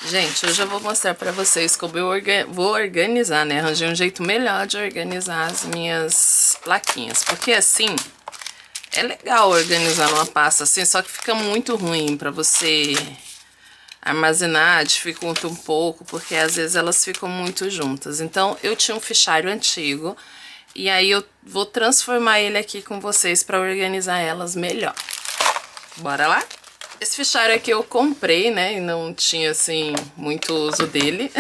Gente, hoje eu vou mostrar pra vocês como eu vou organizar, né? Arranjei um jeito melhor de organizar as minhas plaquinhas. Porque assim, é legal organizar numa pasta assim, só que fica muito ruim pra você armazenar, dificulta um pouco, porque às vezes elas ficam muito juntas. Então, eu tinha um fichário antigo, e aí eu vou transformar ele aqui com vocês pra organizar elas melhor. Bora lá? Esse fichário aqui eu comprei, né, e não tinha, assim, muito uso dele.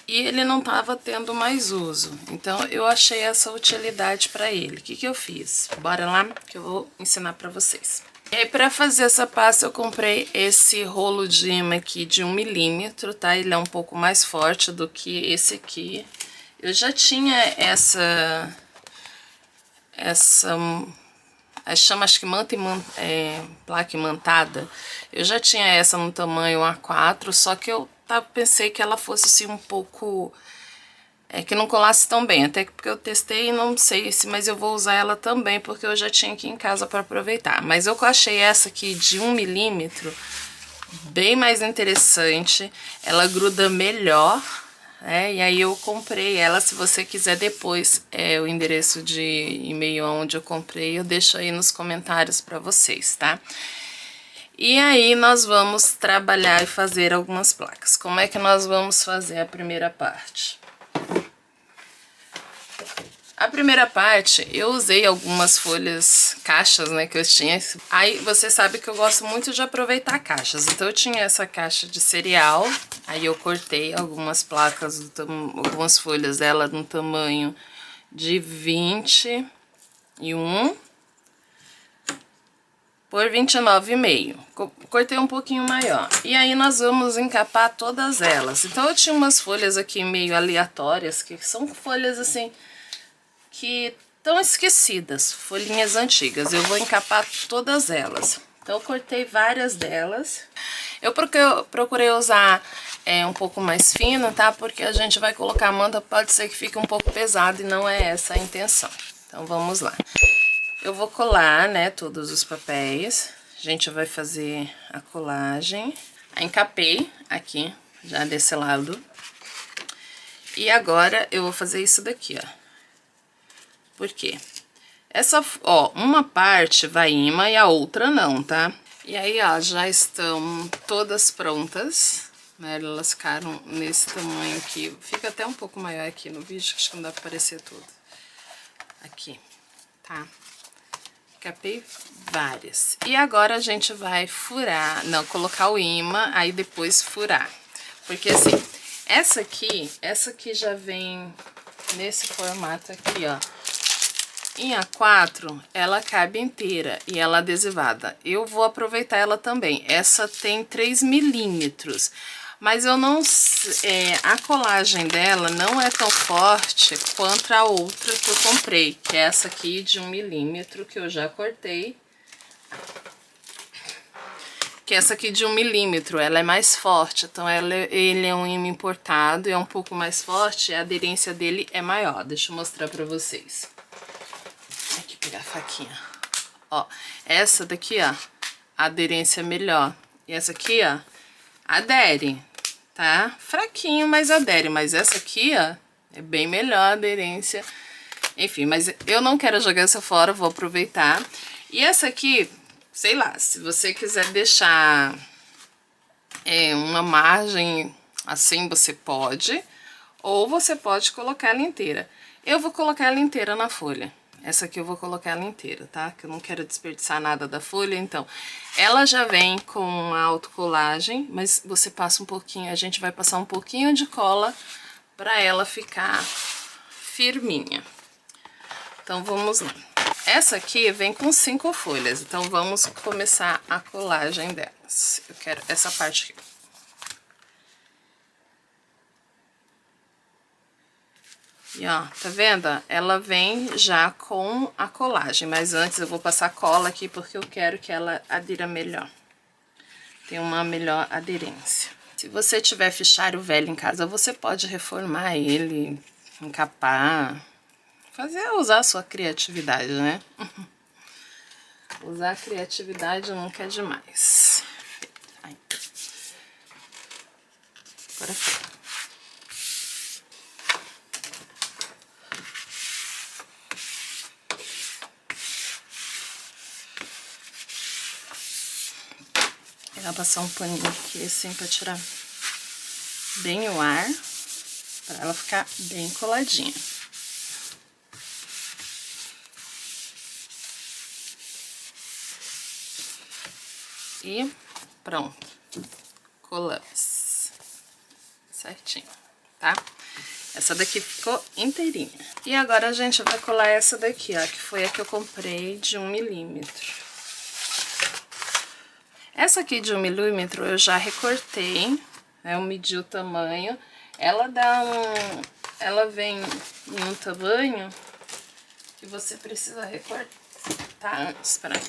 E ele não tava tendo mais uso. Então, eu achei essa utilidade pra ele. O que que eu fiz? Bora lá que eu vou ensinar pra vocês. E aí, pra fazer essa pasta, eu comprei esse rolo de imã aqui de 1 milímetro, tá? Ele é um pouco mais forte do que esse aqui. Eu já tinha essa chama, acho que placa imantada. Eu já tinha essa no tamanho A4, só que eu pensei que ela fosse assim um pouco... que não colasse tão bem, até porque eu testei e não sei se, mas eu vou usar ela também, porque eu já tinha aqui em casa para aproveitar. Mas eu achei essa aqui de 1 milímetro bem mais interessante, ela gruda melhor, né? E aí eu comprei ela. Se você quiser depois o endereço de e-mail onde eu comprei, eu deixo aí nos comentários para vocês, tá? E aí nós vamos trabalhar e fazer algumas placas. Como é que nós vamos fazer a primeira parte? A primeira parte, eu usei algumas folhas, caixas, né, que eu tinha. Aí, você sabe que eu gosto muito de aproveitar caixas. Então, eu tinha essa caixa de cereal. Aí, eu cortei algumas placas, algumas folhas dela no tamanho de 21 por 29,5. Cortei um pouquinho maior. E aí, nós vamos encapar todas elas. Então, eu tinha umas folhas aqui meio aleatórias, que são folhas, assim... que estão esquecidas, folhinhas antigas. Eu vou encapar todas elas. Então, eu cortei várias delas. Eu procurei usar um pouco mais fino, tá? Porque a gente vai colocar a manta, pode ser que fique um pouco pesado e não é essa a intenção. Então, vamos lá. Eu vou colar, né, todos os papéis. A gente vai fazer a colagem. Encapei aqui, já desse lado. E agora, eu vou fazer isso daqui, ó. Por quê? Uma parte vai imã e a outra não, tá? E aí, ó, já estão todas prontas, né? Elas ficaram nesse tamanho aqui. Fica até um pouco maior aqui no vídeo, acho que não dá pra aparecer tudo. Aqui, tá? Capei várias. E agora a gente vai furar, colocar o imã, aí depois furar. Porque assim, essa aqui já vem nesse formato aqui, ó. Em A4, ela cabe inteira e ela adesivada. Eu vou aproveitar ela também. Essa tem 3 milímetros, mas eu não... a colagem dela não é tão forte quanto a outra que eu comprei, que é essa aqui de 1 milímetro, que eu já cortei. Que essa aqui de 1 milímetro, ela é mais forte, então ele é um imã importado e é um pouco mais forte, a aderência dele é maior. Deixa eu mostrar pra vocês. Aqui, pegar a faquinha. Ó, essa daqui, ó, a aderência é melhor. E essa aqui, ó, adere, tá? Fraquinho, mas adere. Mas essa aqui, ó, é bem melhor a aderência. Enfim, mas eu não quero jogar essa fora, vou aproveitar. E essa aqui, sei lá, se você quiser deixar uma margem assim, você pode. Ou você pode colocar ela inteira. Eu vou colocar ela inteira na folha. Essa aqui eu vou colocar ela inteira, tá? Que eu não quero desperdiçar nada da folha, então. Ela já vem com a autocolagem, mas você passa um pouquinho, a gente vai passar um pouquinho de cola pra ela ficar firminha. Então, vamos lá. Essa aqui vem com 5 folhas, então vamos começar a colagem delas. Eu quero essa parte aqui. E ó, tá vendo? Ela vem já com a colagem, mas antes eu vou passar cola aqui porque eu quero que ela adira melhor. Tem uma melhor aderência. Se você tiver fichário velho em casa, você pode reformar ele, encapar, usar a sua criatividade, né? Usar a criatividade nunca é demais. Aí. Agora foi. Vou passar um paninho aqui assim pra tirar bem o ar, pra ela ficar bem coladinha. E pronto, colamos certinho, tá? Essa daqui ficou inteirinha. E agora a gente vai colar essa daqui, ó, que foi a que eu comprei de 1 milímetro. Essa aqui de 1 milímetro eu já recortei, né? Eu medi o tamanho. Ela vem em um tamanho que você precisa recortar antes, peraí.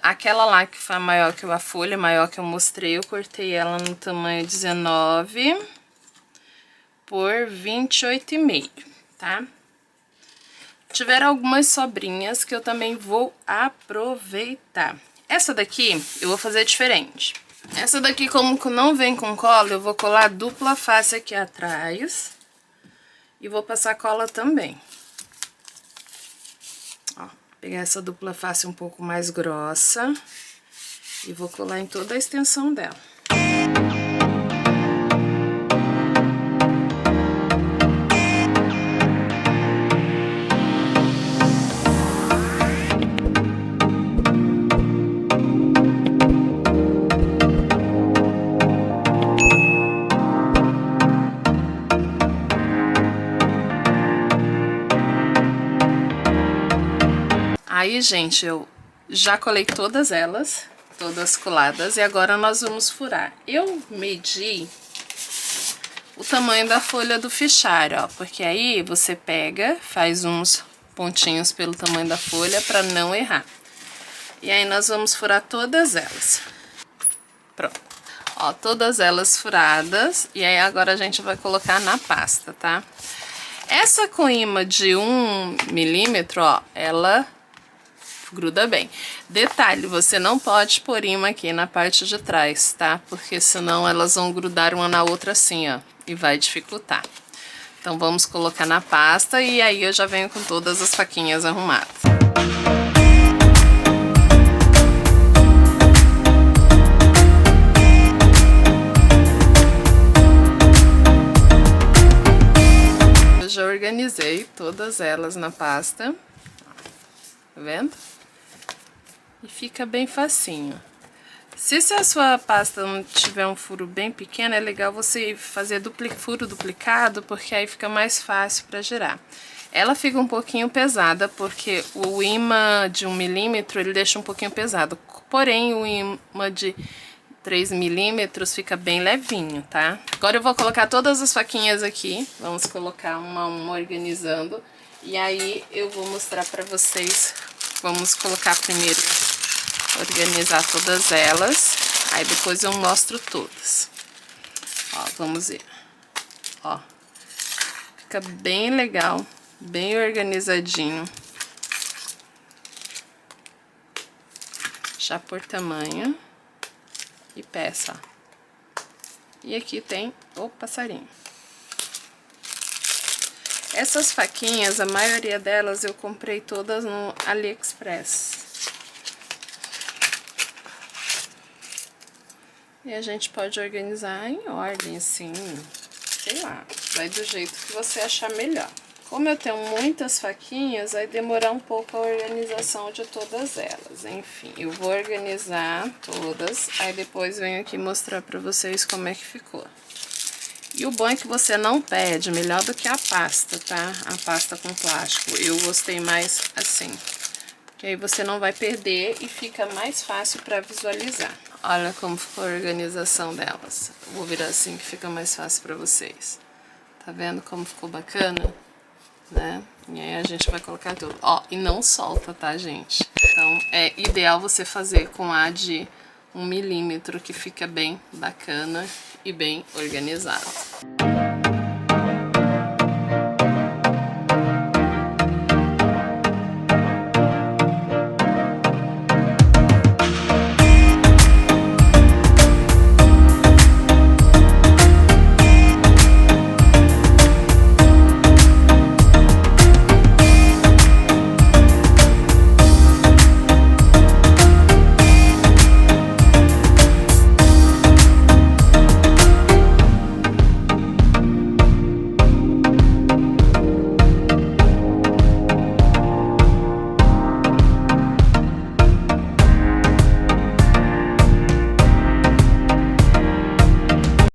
Aquela lá que foi maior que a folha, maior que eu mostrei, eu cortei ela no tamanho 19 por 28,5, tá? Tiveram algumas sobrinhas que eu também vou aproveitar. Essa daqui eu vou fazer diferente. Essa daqui, como não vem com cola, eu vou colar dupla face aqui atrás. E vou passar cola também. Ó, pegar essa dupla face um pouco mais grossa. E vou colar em toda a extensão dela. Aí, gente, eu já colei todas elas, todas coladas, e agora nós vamos furar. Eu medi o tamanho da folha do fichário, ó, porque aí você pega, faz uns pontinhos pelo tamanho da folha para não errar. E aí nós vamos furar todas elas. Pronto. Ó, todas elas furadas, e aí agora a gente vai colocar na pasta, tá? Essa com imã de 1 milímetro, ó, ela gruda bem. Detalhe, você não pode pôr imã aqui na parte de trás, tá? Porque senão elas vão grudar uma na outra assim, ó, e vai dificultar. Então vamos colocar na pasta e aí eu já venho com todas as faquinhas arrumadas. Eu já organizei todas elas na pasta, tá vendo? E fica bem facinho. Se a sua pasta não tiver um furo bem pequeno, é legal você fazer furo duplicado, porque aí fica mais fácil para girar. Ela fica um pouquinho pesada, porque o imã de 1 milímetro, ele deixa um pouquinho pesado. Porém, o imã de 3 milímetros fica bem levinho, tá? Agora eu vou colocar todas as faquinhas aqui. Vamos colocar uma organizando. E aí eu vou mostrar pra vocês. Vamos colocar primeiro, organizar todas elas. Aí depois eu mostro todas. Ó, vamos ver. Ó, fica bem legal, bem organizadinho. Já por tamanho e peça, ó. E aqui tem o passarinho. Essas faquinhas, a maioria delas eu comprei todas no AliExpress. E a gente pode organizar em ordem, assim, sei lá, vai do jeito que você achar melhor. Como eu tenho muitas faquinhas, vai demorar um pouco a organização de todas elas. Enfim, eu vou organizar todas, aí depois venho aqui mostrar pra vocês como é que ficou. E o bom é que você não perde, melhor do que a pasta, tá? A pasta com plástico. Eu gostei mais assim, que aí você não vai perder e fica mais fácil pra visualizar. Olha como ficou a organização delas. Vou virar assim que fica mais fácil pra vocês. Tá vendo como ficou bacana? Né? E aí a gente vai colocar tudo. Ó, e não solta, tá, gente? Então é ideal você fazer com a de 1 milímetro, que fica bem bacana e bem organizado.